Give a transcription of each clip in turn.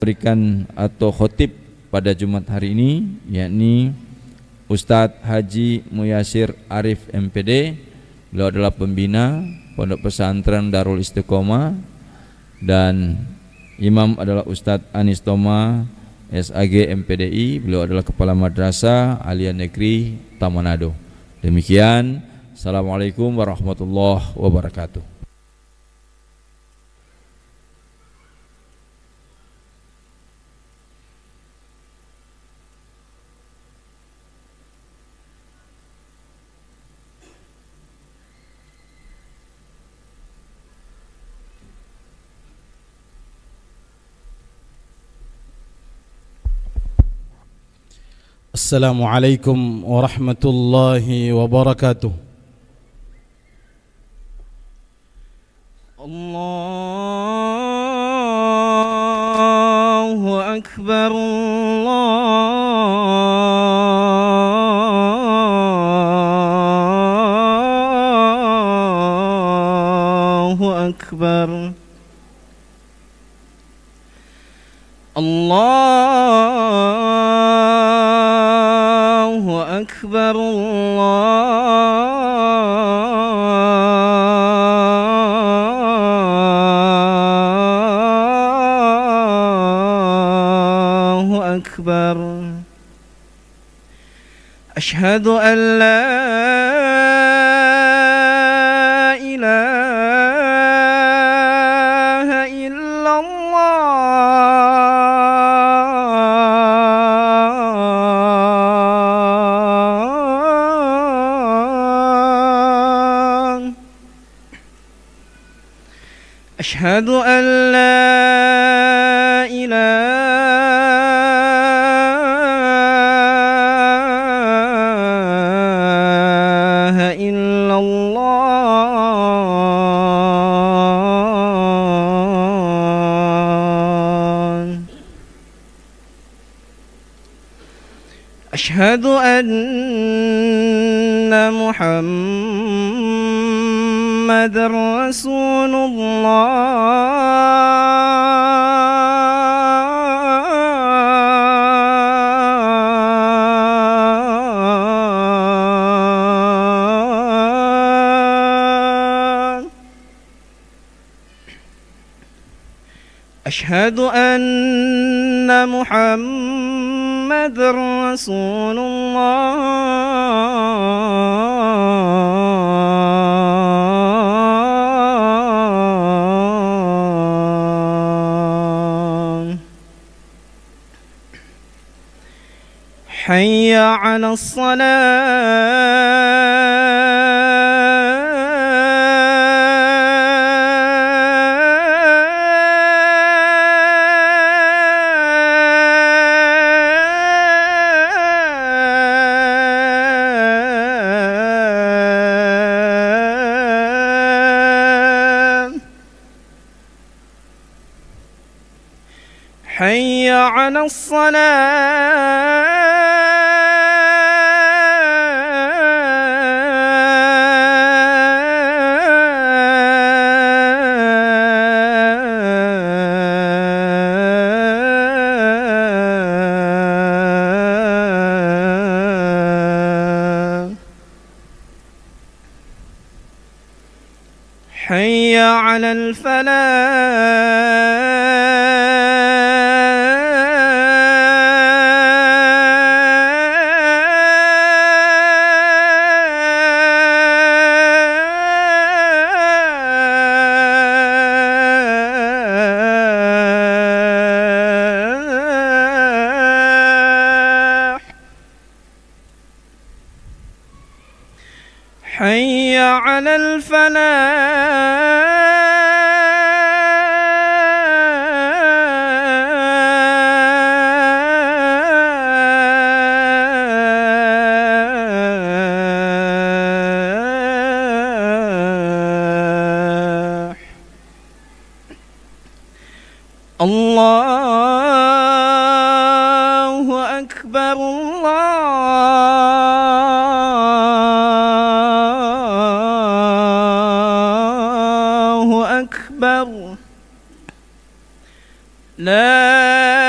berikan atau khotib pada Jumat hari ini, yakni Ustadz Haji Muyasir Arif MPD. Beliau adalah pembina Pondok Pesantren Darul Istiqomah, dan imam adalah Ustadz Anis Toma SAG MPDI. Beliau adalah Kepala Madrasah Aliyah Negeri Tamanado. Demikian, Assalamualaikum warahmatullahi wabarakatuh. Assalamualaikum warahmatullahi wabarakatuh. Allahu Akbar, Allahu Akbar. Allahu Akbar, Allahu Akbar. Asyhadu an la ilaha illallah. Asyhadu an la ilaha illallah. Asyhadu anna Muhammadar Rasulullah. Asyhadu anna Muhammadar Rasulullah. Hayya 'alas salah. Hayya 'alas salah. Hayya 'alal falah. Hayya 'alal falah. Allahu Akbar, Allahu Akbar. La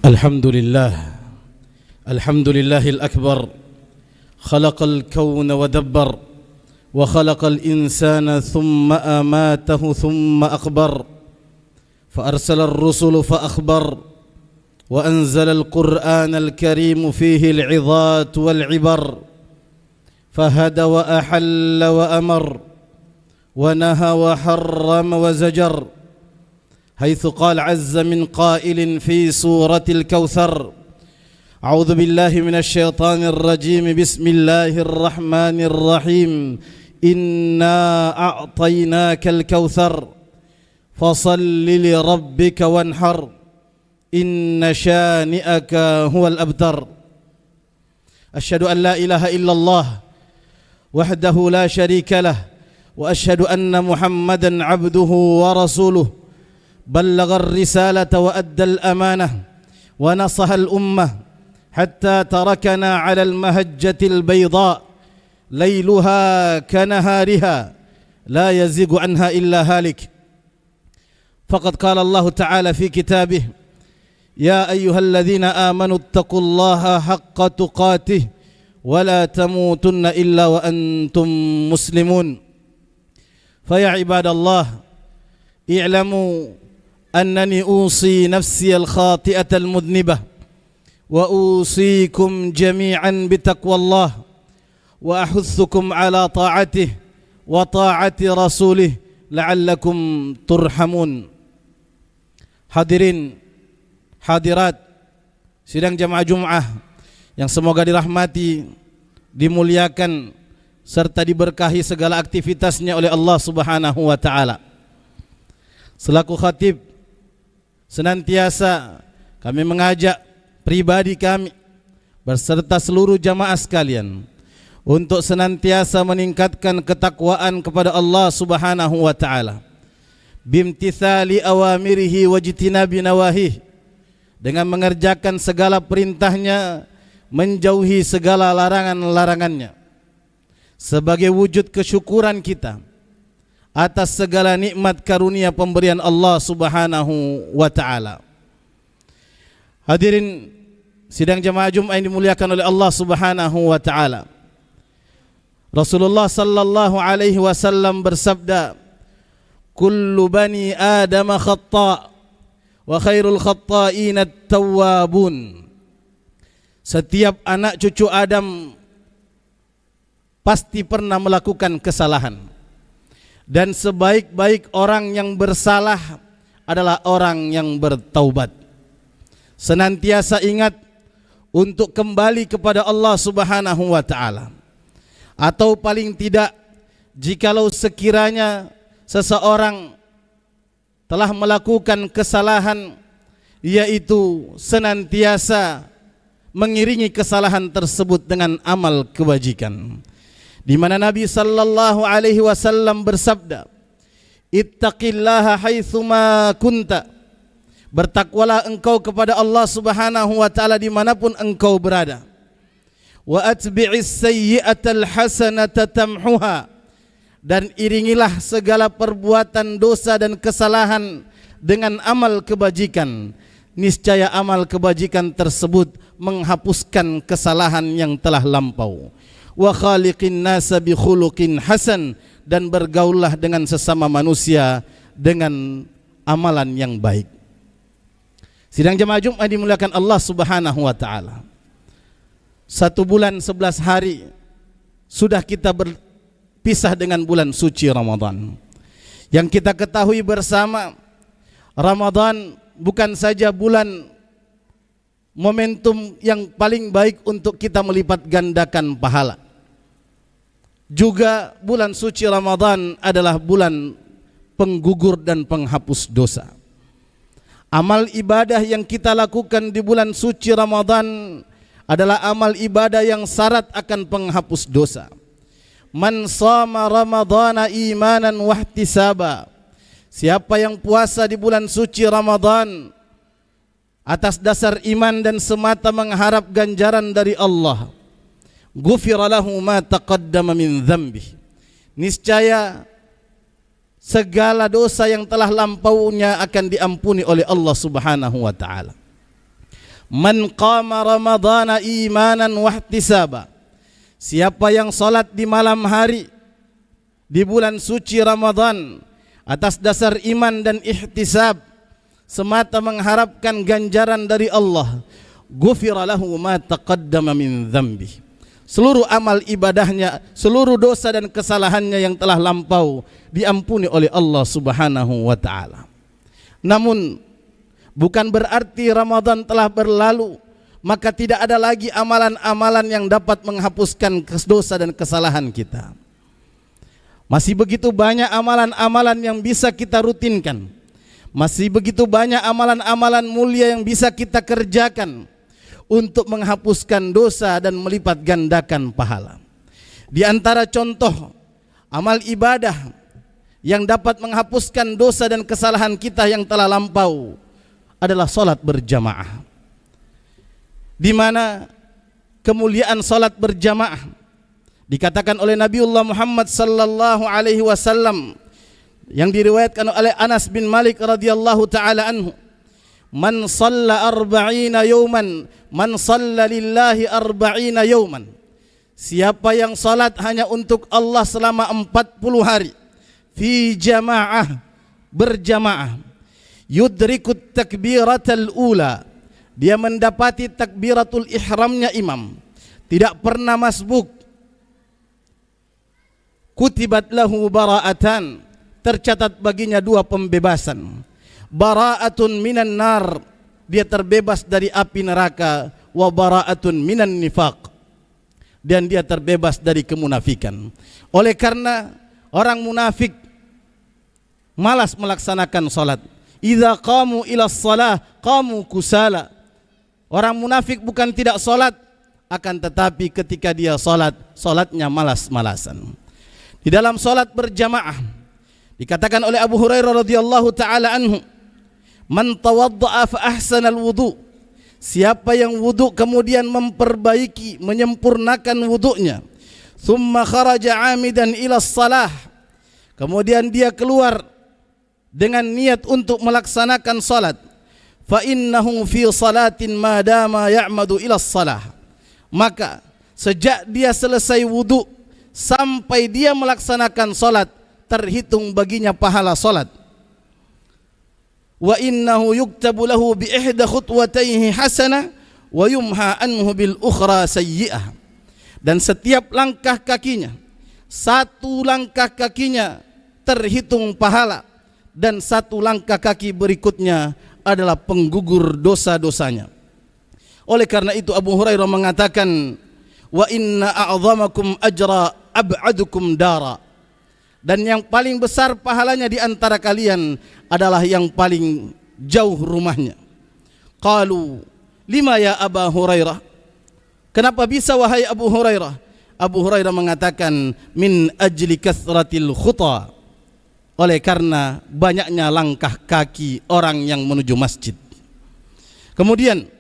الحمد لله الأكبر خلق الكون ودبر وخلق الإنسان ثم أماته ثم أقبر فأرسل الرسل فأخبر وأنزل القرآن الكريم فيه العظات والعبر فهدى وأحل وأمر ونهى وحرم وزجر حيث قال عز من قائل في سورة الكوثر أعوذ بالله من الشيطان الرجيم بسم الله الرحمن الرحيم إنا أعطيناك الكوثر فصل لربك وانحر إن شانئك هو الأبتر أشهد أن لا إله إلا الله وحده لا شريك له وأشهد أن محمدا عبده ورسوله بلغ الرسالة وأدى الأمانة ونصح الأمة حتى تركنا على المهجة البيضاء ليلها كنهارها لا يزيغ عنها إلا هالك فقد قال الله تعالى في كتابه يا أيها الذين آمنوا اتقوا الله حق تقاته ولا تموتن إلا وأنتم مسلمون فيا عباد الله اعلموا أنني أوصي نفسي الخاطئة المذنبة وأوصيكم جميعا بتقوى الله وأحثكم على طاعته وطاعة رسوله لعلكم ترحمون. Hadirin hadirat sidang jamaah Jumat yang semoga dirahmati, dimuliakan serta diberkahi segala aktivitasnya oleh Allah Subhanahu wa taala. Selaku khatib senantiasa kami mengajak pribadi kami berserta seluruh jamaah sekalian untuk senantiasa meningkatkan ketakwaan kepada Allah Subhanahu wa taala bimtithali awamirihi wajtinabi nawahih, dengan mengerjakan segala perintahnya, menjauhi segala larangan-larangannya, sebagai wujud kesyukuran kita atas segala nikmat karunia pemberian Allah Subhanahu wa taala. Hadirin sidang jamaah Jumat yang dimuliakan oleh Allah Subhanahu wa taala. Rasulullah sallallahu alaihi wasallam bersabda, "Kullu bani Adam khata' wa khairul khata'in at-tawwabun." Setiap anak cucu Adam pasti pernah melakukan kesalahan, dan sebaik-baik orang yang bersalah adalah orang yang bertaubat. Senantiasa ingat untuk kembali kepada Allah Subhanahu wa taala. Atau paling tidak, jikalau sekiranya seseorang telah melakukan kesalahan, yaitu senantiasa mengiringi kesalahan tersebut dengan amal kebajikan. Di mana Nabi sallallahu alaihi wasallam bersabda, "Ittaqillaha haitsuma kunta." Bertakwalah engkau kepada Allah Subhanahu wa taala dimanapun engkau berada. Wa atbi'is sayyi'atal hasanata tamhuha. Dan iringilah segala perbuatan dosa dan kesalahan dengan amal kebajikan. Niscaya amal kebajikan tersebut menghapuskan kesalahan yang telah lampau. Wa khaliqin nasa bi khuluqin hasan, dan bergaullah dengan sesama manusia dengan amalan yang baik. Sidang jemaah Jumat dimuliakan Allah Subhanahu wa taala. 1 bulan 11 hari sudah kita berpisah dengan bulan suci Ramadan. Yang kita ketahui bersama, Ramadan bukan saja bulan momentum yang paling baik untuk kita melipat gandakan pahala. Juga bulan suci Ramadan adalah bulan penggugur dan penghapus dosa. Amal ibadah yang kita lakukan di bulan suci Ramadan adalah amal ibadah yang syarat akan penghapus dosa. Man shama Ramadhana imanan wahtisaba. Siapa yang puasa di bulan suci Ramadan atas dasar iman dan semata mengharap ganjaran dari Allah, ghufira lahu ma taqaddama min dzambi. Niscaya segala dosa yang telah lampaunya akan diampuni oleh Allah Subhanahu wa taala. Man qama ramadhana imanan wahtisaba. Siapa yang salat di malam hari di bulan suci Ramadan atas dasar iman dan ihtisab, semata mengharapkan ganjaran dari Allah, ghufira lahu ma taqaddama min dzambi. Seluruh amal ibadahnya, seluruh dosa dan kesalahannya yang telah lampau diampuni oleh Allah Subhanahu wa taala. Namun bukan berarti Ramadan telah berlalu maka tidak ada lagi amalan-amalan yang dapat menghapuskan dosa dan kesalahan kita. Masih begitu banyak amalan-amalan yang bisa kita rutinkan. Masih begitu banyak amalan-amalan mulia yang bisa kita kerjakan untuk menghapuskan dosa dan melipat gandakan pahala. Di antara contoh amal ibadah yang dapat menghapuskan dosa dan kesalahan kita yang telah lampau adalah salat berjamaah. Di mana kemuliaan salat berjamaah dikatakan oleh Nabiullah Muhammad sallallahu alaihi wasallam yang diriwayatkan oleh Anas bin Malik radhiyallahu taala anhu, man shalla 40 yawman man shalla lillahi 40 yawman. Siapa yang salat hanya untuk Allah selama 40 hari fi jamaah, berjamaah, yudrikut takbiratul ula, dia mendapati takbiratul ihramnya imam, tidak pernah masbuk, kutibat lahu bara'atan, tercatat baginya 2 pembebasan. Bara'atun minan nar, dia terbebas dari api neraka, wa bara'atun minan nifaq, dan dia terbebas dari kemunafikan. Oleh karena orang munafik malas melaksanakan salat. Idza qamu ila shalah qamu kusala. Orang munafik bukan tidak salat, akan tetapi ketika dia salat, salatnya malas-malasan. Di dalam salat berjamaah dikatakan oleh Abu Hurairah radhiyallahu taala anhu, man tawaddaa fa ahsana alwudu. Siapa yang wudu kemudian memperbaiki, menyempurnakan wudunya, thumma kharaja amidan ila shalah, kemudian dia keluar dengan niat untuk melaksanakan salat, fa innahu fi salatin ma dama ya'madu ila shalah, maka sejak dia selesai wudu sampai dia melaksanakan salat terhitung baginya pahala salat. Wa innahu yuktabu lahu bi ihda khutwatayhi hasanah wa yumha anhu bil ukhra sayyi'ah. Dan setiap langkah kakinya, satu langkah kakinya terhitung pahala, dan satu langkah kaki berikutnya adalah penggugur dosa-dosanya. Oleh karena itu Abu Hurairah mengatakan, wa inna a'zamakum ajra ab'adukum dara. Dan yang paling besar pahalanya di antara kalian adalah yang paling jauh rumahnya. Qalu, lima ya Aba Hurairah? Kenapa bisa wahai Abu Hurairah? Abu Hurairah mengatakan, min ajli kathratil khuta, oleh karena banyaknya langkah kaki orang yang menuju masjid. Kemudian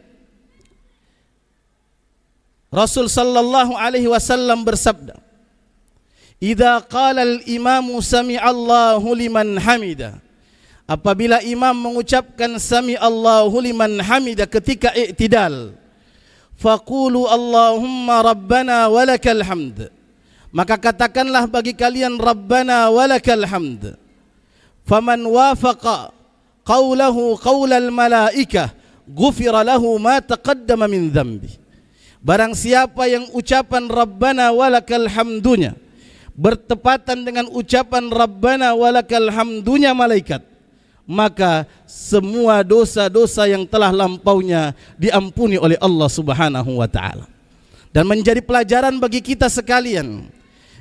Rasul sallallahu alaihi wasallam bersabda, idza qala al-imamu sami'allahu liman hamida, apabila imam mengucapkan sami'allahu liman hamida ketika i'tidal, faqulu Allahumma rabbana walakal hamd, maka katakanlah bagi kalian rabbana walakal hamd. Faman wafaqa qawlahu qawlal malaikah ghufira lahu ma taqaddama min dhanbi. Barang siapa yang ucapan rabbana walakal hamdunya bertepatan dengan ucapan rabbana walakal hamdunya malaikat, maka semua dosa-dosa yang telah lampaunya diampuni oleh Allah Subhanahu wa taala. Dan menjadi pelajaran bagi kita sekalian,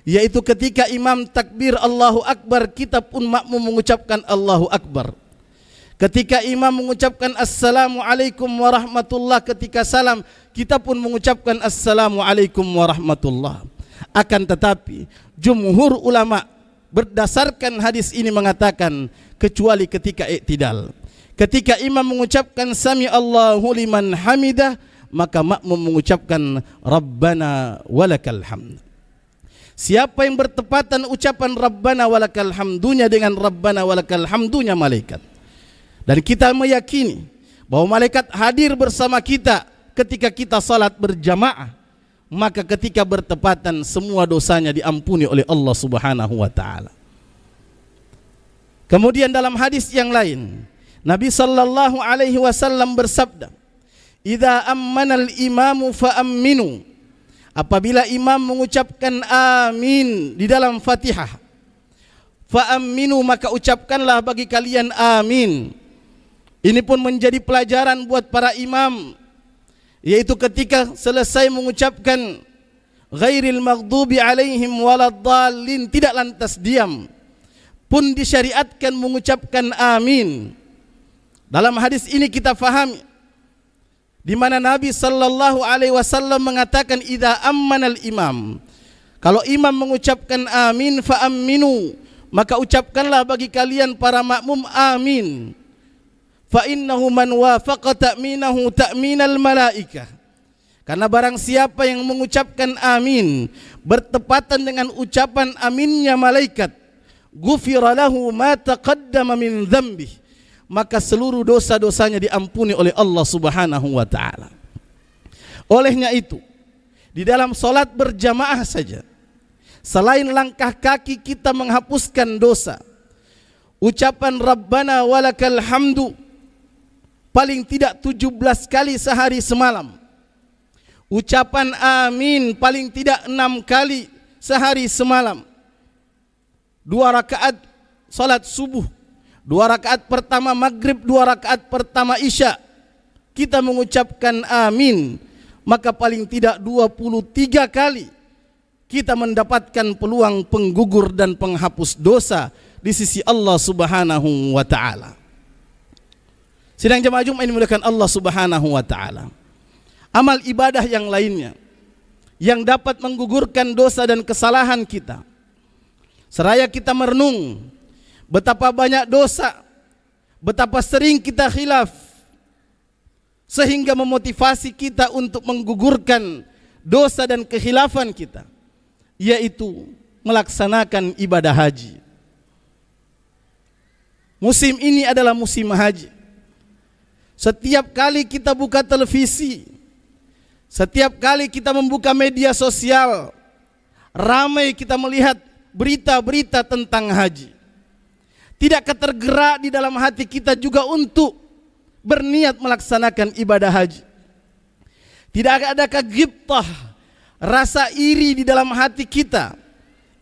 yaitu ketika imam takbir Allahu Akbar, kita pun makmum mengucapkan Allahu Akbar. Ketika imam mengucapkan Assalamualaikum warahmatullah, ketika salam kita pun mengucapkan Assalamualaikum warahmatullah. Akan tetapi jumhur ulama berdasarkan hadis ini mengatakan kecuali ketika i'tidal. Ketika imam mengucapkan sami Allahu liman hamidah, maka makmum mengucapkan Rabbana walakal hamd. Siapa yang bertepatan ucapan Rabbana walakal hamdunya dengan Rabbana walakal hamdunya malaikat. Dan kita meyakini bahwa malaikat hadir bersama kita ketika kita salat berjamaah, maka ketika bertepatan semua dosanya diampuni oleh Allah Subhanahu wa taala. Kemudian dalam hadis yang lain, Nabi sallallahu alaihi wasallam bersabda, "Idza ammanal imamu fa amminu." Apabila imam mengucapkan amin di dalam Fatihah, fa amminu, maka ucapkanlah bagi kalian amin. Ini pun menjadi pelajaran buat para imam, yaitu ketika selesai mengucapkan ghairil maghdubi alaihim waladdallin, tidak lantas diam, pun disyariatkan mengucapkan amin. Dalam hadis ini kita fahami di mana Nabi sallallahu alaihi wasallam mengatakan idza ammanal imam, kalau imam mengucapkan amin fa amminu, maka ucapkanlah bagi kalian para makmum amin. Fa innahu man wafaqa ta'minahu ta'minal malaikah, karena barang siapa yang mengucapkan amin bertepatan dengan ucapan aminnya malaikat, ghufira lahu ma taqaddama min dzambi, maka seluruh dosa-dosanya diampuni oleh Allah Subhanahu wa taala. Olehnya itu, di dalam salat berjamaah saja, selain langkah kaki kita menghapuskan dosa, ucapan Rabbana walakal hamdu paling tidak 17 kali sehari semalam, ucapan amin paling tidak 6 kali sehari semalam, 2 rakaat salat subuh, 2 rakaat pertama maghrib, 2 rakaat pertama isya, kita mengucapkan amin, maka paling tidak 23 kali kita mendapatkan peluang penggugur dan penghapus dosa di sisi Allah Subhanahu wa taala. Sidang jemaah Jumat ini dimuliakan Allah Subhanahu wa taala. Amal ibadah yang lainnya yang dapat menggugurkan dosa dan kesalahan kita, seraya kita merenung betapa banyak dosa, betapa sering kita khilaf, sehingga memotivasi kita untuk menggugurkan dosa dan kekhilafan kita, yaitu melaksanakan ibadah haji. Musim ini adalah musim haji. Setiap kali kita buka televisi, setiap kali kita membuka media sosial, ramai kita melihat berita-berita tentang haji. Tidakkah tergerak di dalam hati kita juga untuk berniat melaksanakan ibadah haji? Tidak adakah ghibtah, rasa iri di dalam hati kita,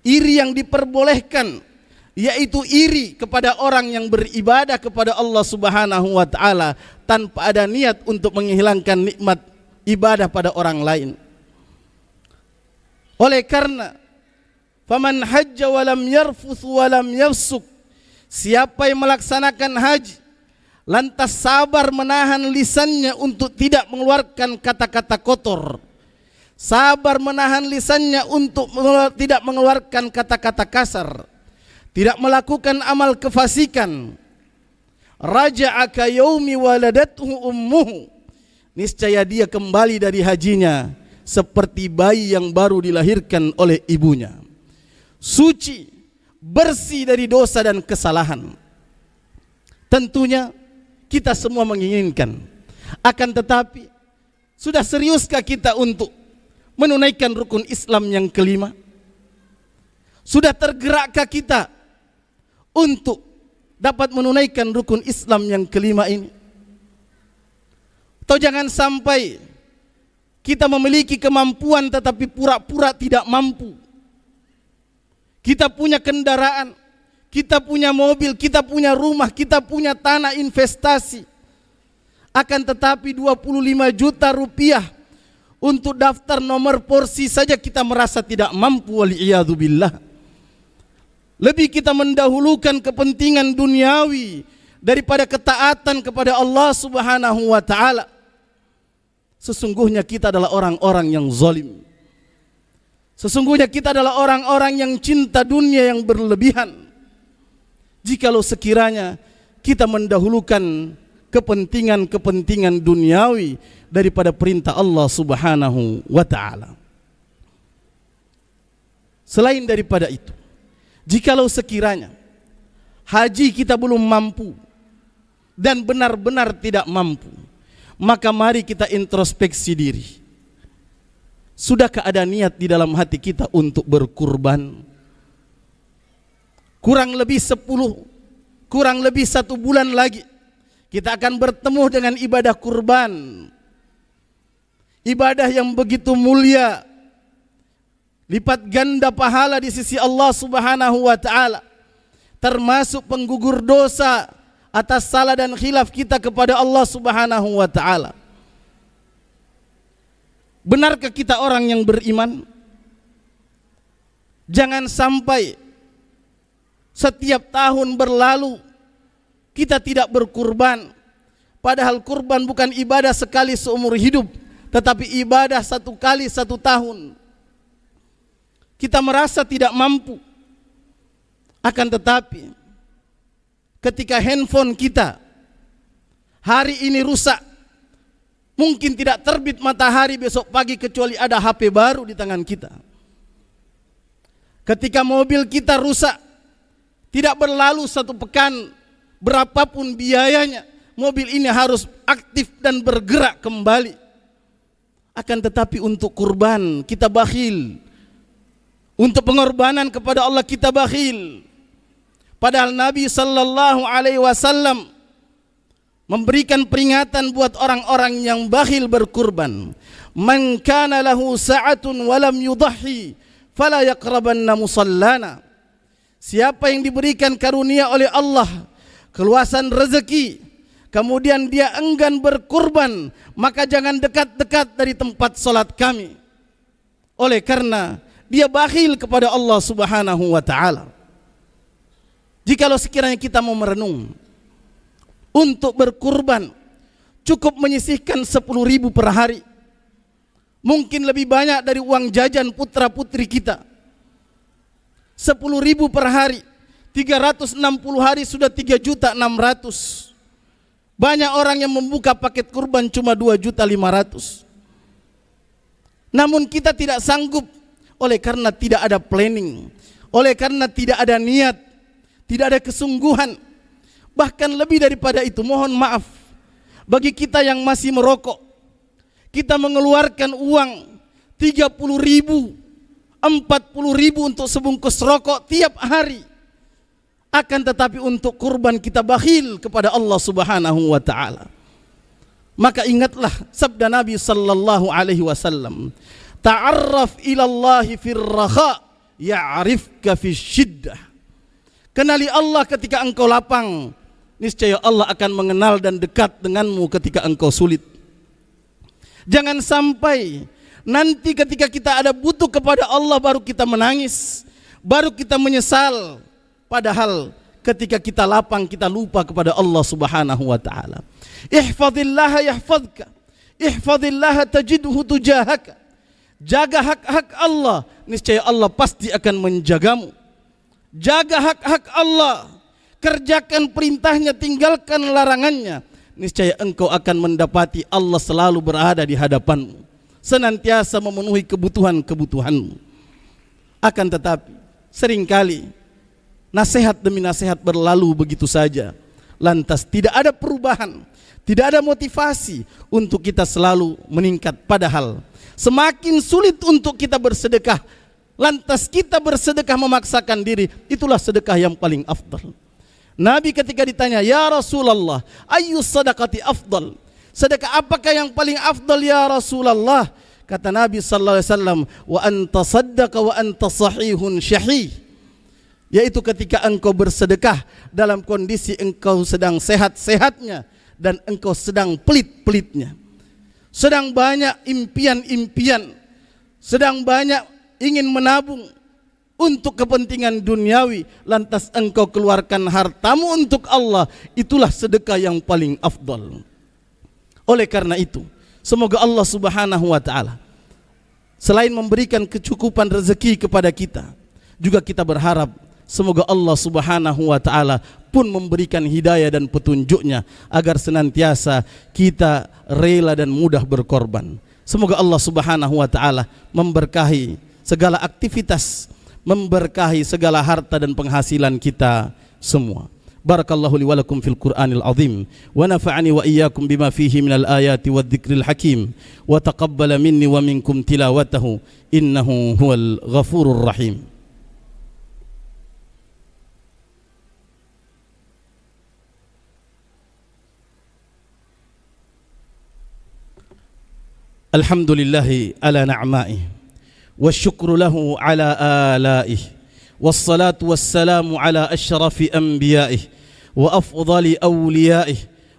iri yang diperbolehkan, yaitu iri kepada orang yang beribadah kepada Allah Subhanahu wa taala tanpa ada niat untuk menghilangkan nikmat ibadah pada orang lain. Oleh karena faman hajja wa lam yarfuth wa lam yafsuk, siapa yang melaksanakan haji lantas sabar menahan lisannya untuk tidak mengeluarkan kata-kata kotor, sabar menahan lisannya untuk tidak mengeluarkan kata-kata kasar, tidak melakukan amal kefasikan, raja'a ka yaumi waladathu ummuhu, niscaya dia kembali dari hajinya seperti bayi yang baru dilahirkan oleh ibunya, suci, bersih dari dosa dan kesalahan. Tentunya kita semua menginginkan, akan tetapi sudah seriuskah kita untuk menunaikan rukun Islam yang kelima? Sudah tergerakkah kita untuk dapat menunaikan rukun Islam yang kelima ini? Atau jangan sampai kita memiliki kemampuan tetapi pura-pura tidak mampu. Kita punya kendaraan, kita punya mobil, kita punya rumah, kita punya tanah investasi, akan tetapi 25 juta rupiah untuk daftar nomor porsi saja kita merasa tidak mampu, waliyadzubillah. Lebih kita mendahulukan kepentingan duniawi daripada ketaatan kepada Allah Subhanahu wa taala. Sesungguhnya kita adalah orang-orang yang zalim. Sesungguhnya kita adalah orang-orang yang cinta dunia yang berlebihan. Jikalau sekiranya kita mendahulukan kepentingan-kepentingan duniawi daripada perintah Allah Subhanahu wa taala. Selain daripada itu, jikalau sekiranya haji kita belum mampu, dan benar-benar tidak mampu, maka mari kita introspeksi diri. Sudahkah ada niat di dalam hati kita untuk berkurban? Kurang lebih 1 bulan lagi kita akan bertemu dengan ibadah kurban. Ibadah yang begitu mulia, lipat ganda pahala di sisi Allah Subhanahu wa taala, termasuk penggugur dosa atas salah dan khilaf kita kepada Allah Subhanahu wa taala. Benarkah kita orang yang beriman? Jangan sampai setiap tahun berlalu kita tidak berkurban, padahal kurban bukan ibadah sekali seumur hidup, tetapi ibadah 1 kali 1 tahun. Kita merasa tidak mampu, akan tetapi ketika handphone kita hari ini rusak, mungkin tidak terbit matahari besok pagi kecuali ada HP baru di tangan kita. Ketika mobil kita rusak, tidak berlalu 1 pekan, berapapun biayanya, mobil ini harus aktif dan bergerak kembali. Akan tetapi untuk kurban kita bakhil, untuk pengorbanan kepada Allah kita bakhil. Padahal Nabi sallallahu alaihi wasallam memberikan peringatan buat orang-orang yang bakhil berkurban. Man kana lahu sa'atun wa lam yudahhi fala yaqrabanna musallana. Siapa yang diberikan karunia oleh Allah keluasan rezeki, kemudian dia enggan berkurban, maka jangan dekat-dekat dari tempat salat kami. Oleh karena dia bakhil kepada Allah Subhanahu wa taala. Jikalau sekiranya kita mau merenung, untuk berkurban cukup menyisihkan 10.000 per hari, mungkin lebih banyak dari uang jajan putra putri kita. 10.000 per hari, 360 hari sudah 3.600.000. Banyak orang yang membuka paket kurban cuma 2.500.000. Namun kita tidak sanggup, oleh karena tidak ada planning, oleh karena tidak ada niat, tidak ada kesungguhan. Bahkan lebih daripada itu, mohon maaf, bagi kita yang masih merokok, kita mengeluarkan uang 30.000, 40.000 untuk sebungkus rokok tiap hari. Akan tetapi untuk kurban kita bakhil kepada Allah Subhanahu wa taala. Maka ingatlah sabda Nabi sallallahu alaihi wasallam, ta'arraf ila Allah fir raha ya'rifka fis syiddah. Kenali Allah ketika engkau lapang, niscaya Allah akan mengenal dan dekat denganmu ketika engkau sulit. Jangan sampai nanti ketika kita ada butuh kepada Allah baru kita menangis, baru kita menyesal. Padahal ketika kita lapang kita lupa kepada Allah Subhanahu wa taala. Ihfazillaha yahfazka, ihfazillaha tajidhu tujahaka. Jaga hak-hak Allah, niscaya Allah pasti akan menjagamu. Jaga hak-hak Allah, kerjakan perintahnya, tinggalkan larangannya, niscaya engkau akan mendapati Allah selalu berada di hadapanmu, senantiasa memenuhi kebutuhan-kebutuhanmu. Akan tetapi seringkali nasihat demi nasihat berlalu begitu saja, lantas tidak ada perubahan, tidak ada motivasi untuk kita selalu meningkat. Padahal semakin sulit untuk kita bersedekah, lantas kita bersedekah memaksakan diri, itulah sedekah yang paling afdal. Nabi ketika ditanya, ya Rasulullah, ayyus sadaqati afdal, sedekah apakah yang paling afdal ya Rasulullah? Kata Nabi sallallahu alaihi wasallam, wa anta saddaqa wa anta sahihun syahih, yaitu ketika engkau bersedekah dalam kondisi engkau sedang sehat-sehatnya dan engkau sedang pelit-pelitnya, sedang banyak impian-impian, sedang banyak ingin menabung untuk kepentingan duniawi, lantas engkau keluarkan hartamu untuk Allah, itulah sedekah yang paling afdal. Oleh karena itu, semoga Allah Subhanahu wa taala selain memberikan kecukupan rezeki kepada kita, juga kita berharap semoga Allah Subhanahu wa taala pun memberikan hidayah dan petunjuknya agar senantiasa kita rela dan mudah berkorban. Semoga Allah Subhanahu wa taala memberkahi segala aktivitas, memberkahi segala harta dan penghasilan kita semua. Barakallahu li wa lakum fil Qur'anil azim wa nafa'ani wa iyyakum bima fihi minal ayati wadh-dhikril hakim wa taqabbala minni wa minkum tilawatahu innahu huwal ghafurur rahim. Alhamdulillahi ala na'maihi wasyukru lahu ala alaihi والصلاة والسلام على أشرف أنبيائه وأفضل أوليائه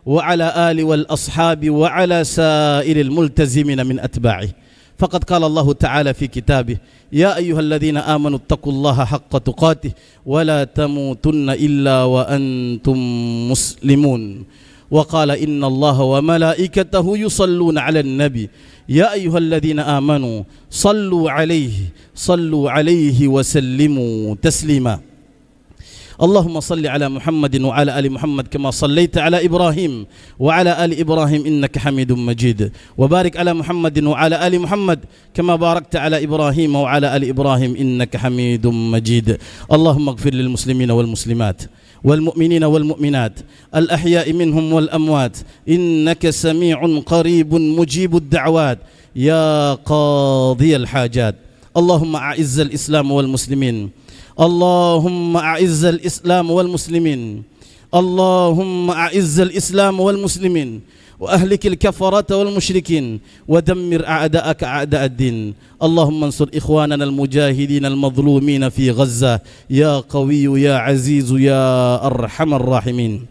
وعلى آله والأصحاب وعلى سائر الملتزمين من أتباعه. فقد قال الله تعالى في كتابه: يا أيها الذين آمنوا اتقوا الله حق تقاته ولا تموتن إلا وأنتم مسلمون. وقال إن الله وملائكته يصلون على النبي يا أيها الذين آمنوا صلوا عليه وسلموا تسليما. اللهم صل على محمد وعلى آل محمد كما صليت على إبراهيم وعلى آل إبراهيم إنك حميد مجيد. وبارك على محمد وعلى آل محمد كما باركت على إبراهيم وعلى آل إبراهيم إنك حميد مجيد. اللهم اغفر للمسلمين والمسلمات والمؤمنين والمؤمنات الأحياء منهم والأموات إنك سميع قريب مجيب الدعوات يا قاضي الحاجات. اللهم أعز الإسلام والمسلمين، اللهم أعز الإسلام والمسلمين، اللهم أعز الإسلام والمسلمين وأهلك الكفرة والمشركين ودمر أعداءك أعداء الدين. اللهم انصر إخواننا المجاهدين المظلومين في غزة يا قوي يا عزيز يا أرحم الراحمين.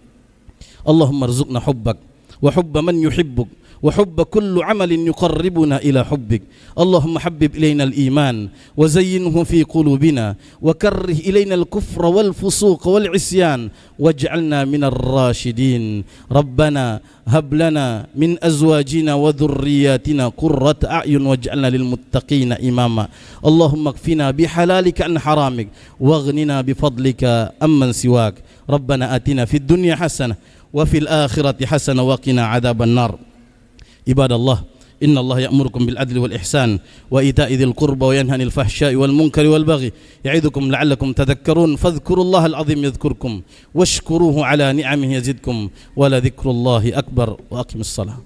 اللهم ارزقنا حبك وحب من يحبك وحب كل عمل يقربنا إلى حبك. اللهم حبب إلينا الإيمان وزينه في قلوبنا وكره إلينا الكفر والفسوق والعصيان واجعلنا من الراشدين. ربنا هب لنا من أزواجنا وذرياتنا قرة أعين واجعلنا للمتقين إماما. اللهم اكفنا بحلالك عن حرامك واغننا بفضلك عمن سواك. ربنا آتنا في الدنيا حسنة وفي الآخرة حسنة وقنا عذاب النار. عباد الله إن الله يأمركم بالعدل والإحسان وإيتاء ذي القربى وينهى عن الفحشاء والمنكر والبغي يعظكم لعلكم تذكرون. فاذكروا الله العظيم يذكركم واشكروه على نعمه يزدكم ولذكر الله أكبر. وأقم الصلاة.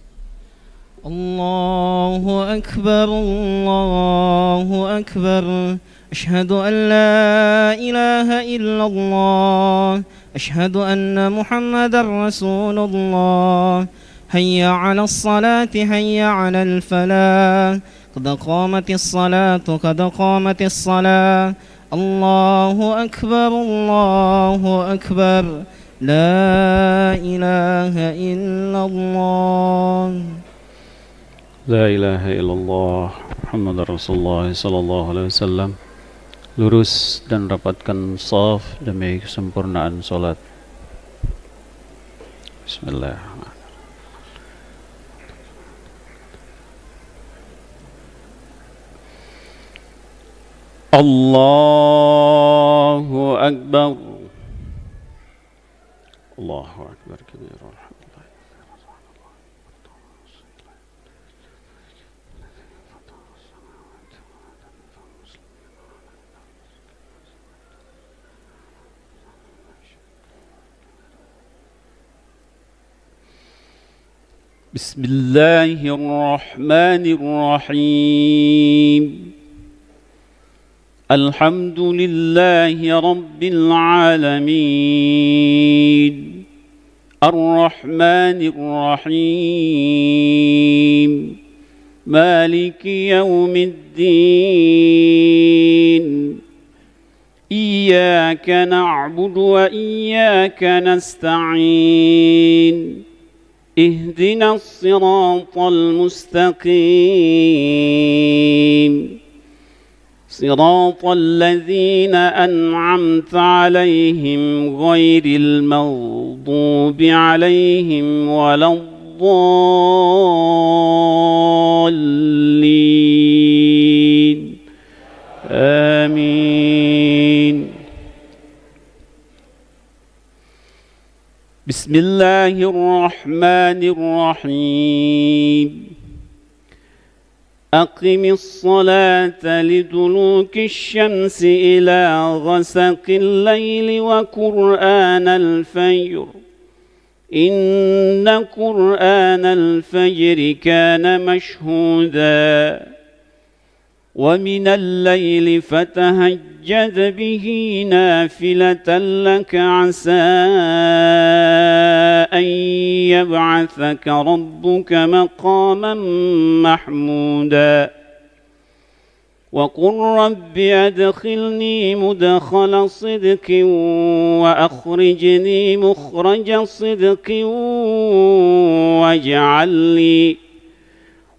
الله أكبر الله أكبر أشهد أن لا إله إلا الله أشهد أن محمد رسول الله. هيا على الصلاة هيا على الفلاح قد قامت الصلاة قد قامت الصلاة. الله أكبر الله أكبر لا إله إلا الله La ilaha illallah Muhammad Rasulullah sallallahu alaihi wasallam. Lurus dan rapatkan shaf demi kesempurnaan salat. Bismillahirrahmanirrahim. Allahu Akbar. Allahu Akbar kabira. Bismillahir Rahmanir Rahim. Alhamdulillahi Rabbil Alamin. Ar-Rahmanir Rahim. Maliki Yawmiddin. Iyyaka na'budu wa iyyaka nasta'in. اهدنا الصراط المستقيم صراط الذين أنعمت عليهم غير المغضوب عليهم ولا الضالين آمين. بسم الله الرحمن الرحيم. أقم الصلاة لدلوك الشمس إلى غسق الليل وقرآن الفجر إن قرآن الفجر كان مشهودا ومن الليل فتهجد به نافلة لك عسى أن يبعثك ربك مقاما محمودا وقل رب أدخلني مدخل صدق وأخرجني مخرج صدق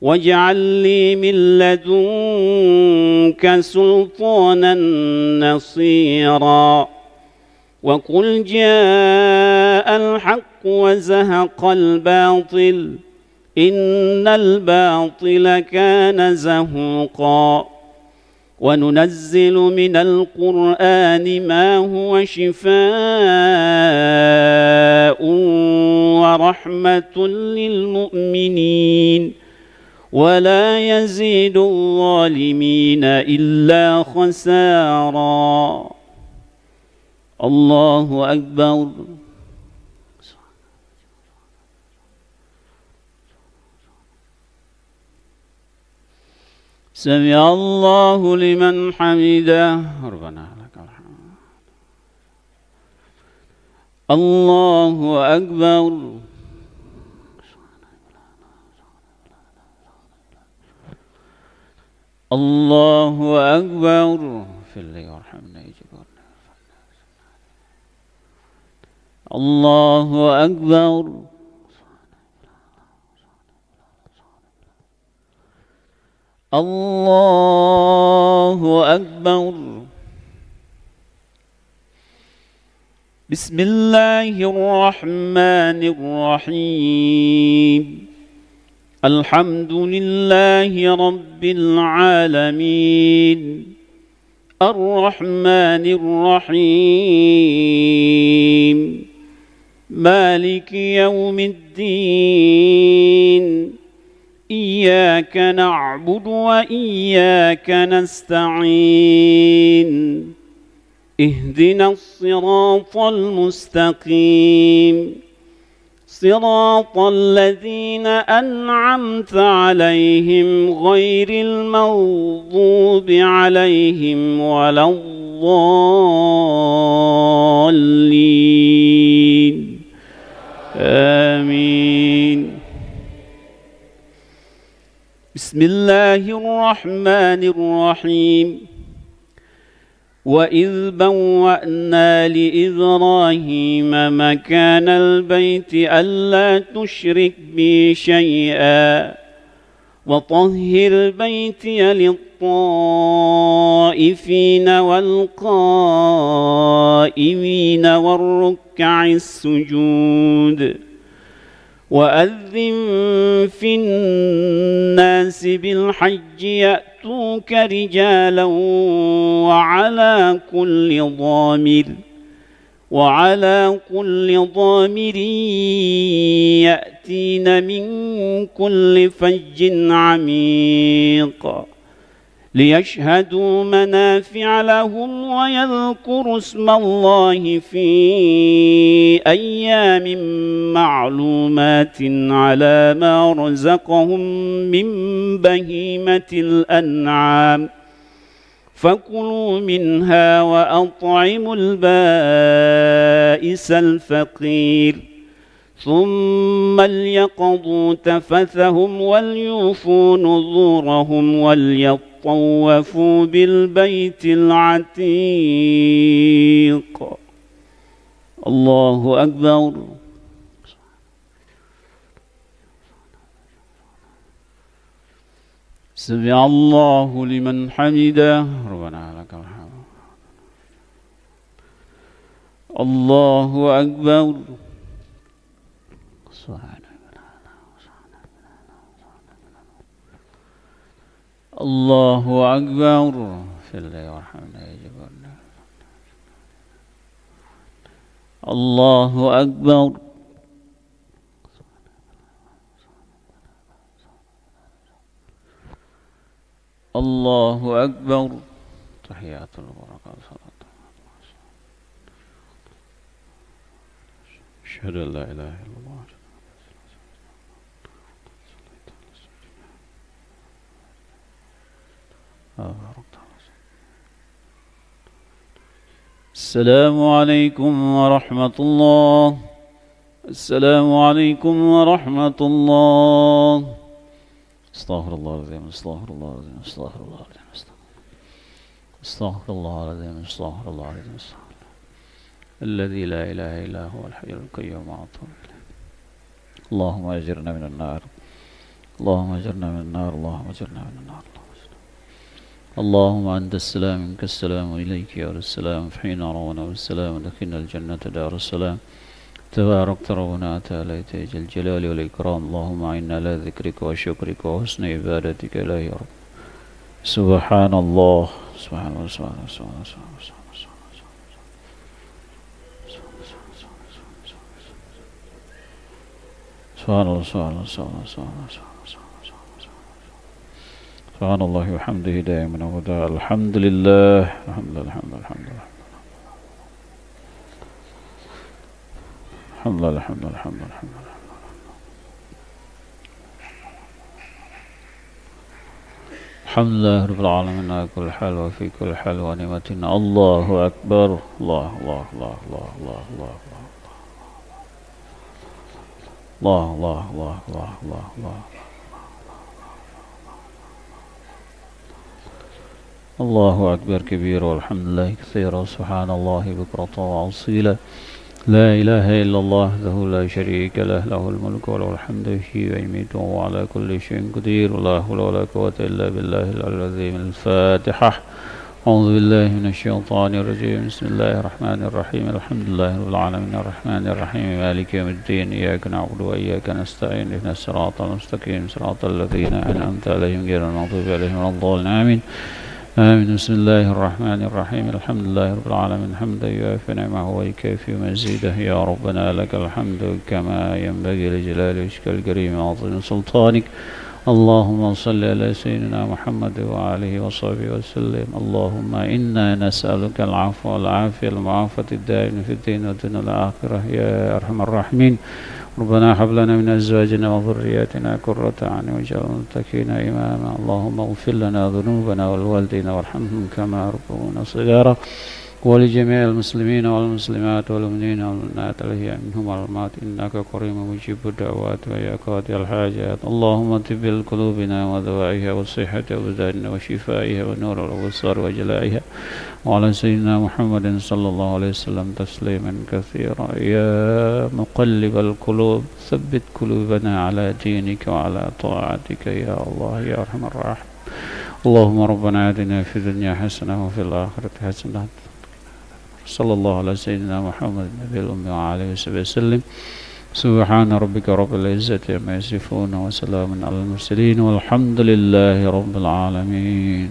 واجعل لي من لدنك سلطانا نصيرا وقل جاء الحق وزهق الباطل إن الباطل كان زهوقا وننزل من القرآن ما هو شفاء ورحمة للمؤمنين ولا يزيد الظالمين إلا خسارا الله أكبر سمع الله لمن حمده ربنا لك الحمد الله أكبر الله أكبر في الليل وارحمنا يجبرنا الله أكبر الله أكبر بسم الله الرحمن الرحيم الحمد لله رب العالمين الرحمن الرحيم مالك يوم الدين إياك نعبد وإياك نستعين اهدنا الصراط المستقيم صراط الذين أنعمت عليهم غير المغضوب عليهم ولا الضالين آمين بسم الله الرحمن الرحيم وإذ بوأنا لإبراهيم مكان البيت ألا تشرك بي شيئا وطهر بيتي للطائفين والقائمين والركع السجود وأذن في الناس بالحج يأتوك رجالا وعلى كل ضامر يأتين من كل فج عميق ليشهدوا منافع لهم ويذكروا اسم الله في أيام معلومات على ما رزقهم من بهيمة الأنعام فكلوا منها وأطعموا البائس الفقير ثم ليقضوا تفثهم وليوفوا نذورهم وليطوفوا بالبيت العتيق الله أكبر سمع الله لمن حمده ربنا لك الحمد الله أكبر الله أكبر في الليل وارحمنا يجبرنا الله أكبر الله أكبر. تحيات البركات صلاة. أشهد أن لا إله إلا الله. السلام عليكم ورحمة الله. السلام عليكم ورحمة الله. استغفر الله العظيم. استغفر الله العظيم. استغفر الله العظيم. استغفر الله العظيم. استغفر الله العظيم. الذي لا إله إلا هو الحي القيوم وأتوب إليه. اللهم أجرنا من النار. اللهم أجرنا من النار. اللهم أجرنا من النار. اللهم أنت السلام منك السلام إليك يا السلام فحين رونا والسلام دخلنا الجنة دار السلام تباركت ربنا وتعاليت يا ذا الجلال والإكرام. اللهم أعنا على ذكرك وشكرك وحسن عبادتك لا يا رب. سبحان الله. سبحان الله. سبحان الله. سبحان الله. سبحان الله. سبحان الله. سبحان الله. سبحان الله. سبحان الله وحمده دائما أبدا. الحمد لله. الحمد لله. الحمد لله. الحمد لله. الحمد لله. الحمد لله. الحمد لله. الحمد لله. الحمد لله رب العالمين على كل حال وفي كل حال ونعمتنا. الله أكبر. الله الله الله الله الله الله الله الله الله الله الله الله الله أكبر كبير والحمد لله كثيرا سبحان الله بكرة وأصيلا. لا إله إلا الله وحده لا شريك له له الملك وله الحمد يحيي ويميت وهو على كل شيء قدير. ولا حول ولا قوة إلا بالله العلي العظيم. الفاتحة. أعوذ بالله من الشيطان الرجيم. بسم الله الرحمن الرحيم. الحمد لله رب العالمين الرحمن الرحيم مالك يوم الدين. إياك نعبد وإياك نستعين. اهدنا الصراط المستقيم صراط الذين أنعمت عليهم غير المغضوب عليهم ولا الضالين. آمين. آمين. بسم الله الرحمن الرحيم. الحمد لله رب العالمين حمدا يوافي نعمه ويكافئ مزيده. يا ربنا لك الحمد كما ينبغي لجلال وجهك الكريم وعظيم سلطانك. اللهم صل على سيدنا محمد وآله وصحبه وسلم. اللهم إنا نسألك العفو والعافية المعافاة الدائمة في الدين والدنيا والآخرة يا أرحم الراحمين. ربنا هب لنا من أزواجنا وذرياتنا قرة أعين واجعلنا للمتقين إماما. اللهم اغفر لنا ذنوبنا ولوالدينا وارحمهم كما ربونا صغارا. ولجميع المسلمين والمسلمات والمؤمنين والمؤمنات الأحياء منهم والأموات إنك قريب مجيب الدعوات ويا قاضي الحاجات. اللهم طب قلوبنا ودوائها والصحة وبداننا وشفائها ونور الأبصار وجلائها. وعلى سيدنا محمد صلى الله عليه وسلم تسليما كثيرا. يا مقلب القلوب ثبت قلوبنا على دينك وعلى طاعتك يا الله يا أرحم الراحمين. اللهم ربنا آتنا في الدنيا حسنة وفي الآخرة حسنة. صلى الله على سيدنا محمد النبي الأمي وعلى آله وصحبه وسلم. سبحان ربك رب العزة عما يصفون وسلام على المرسلين والحمد لله رب العالمين.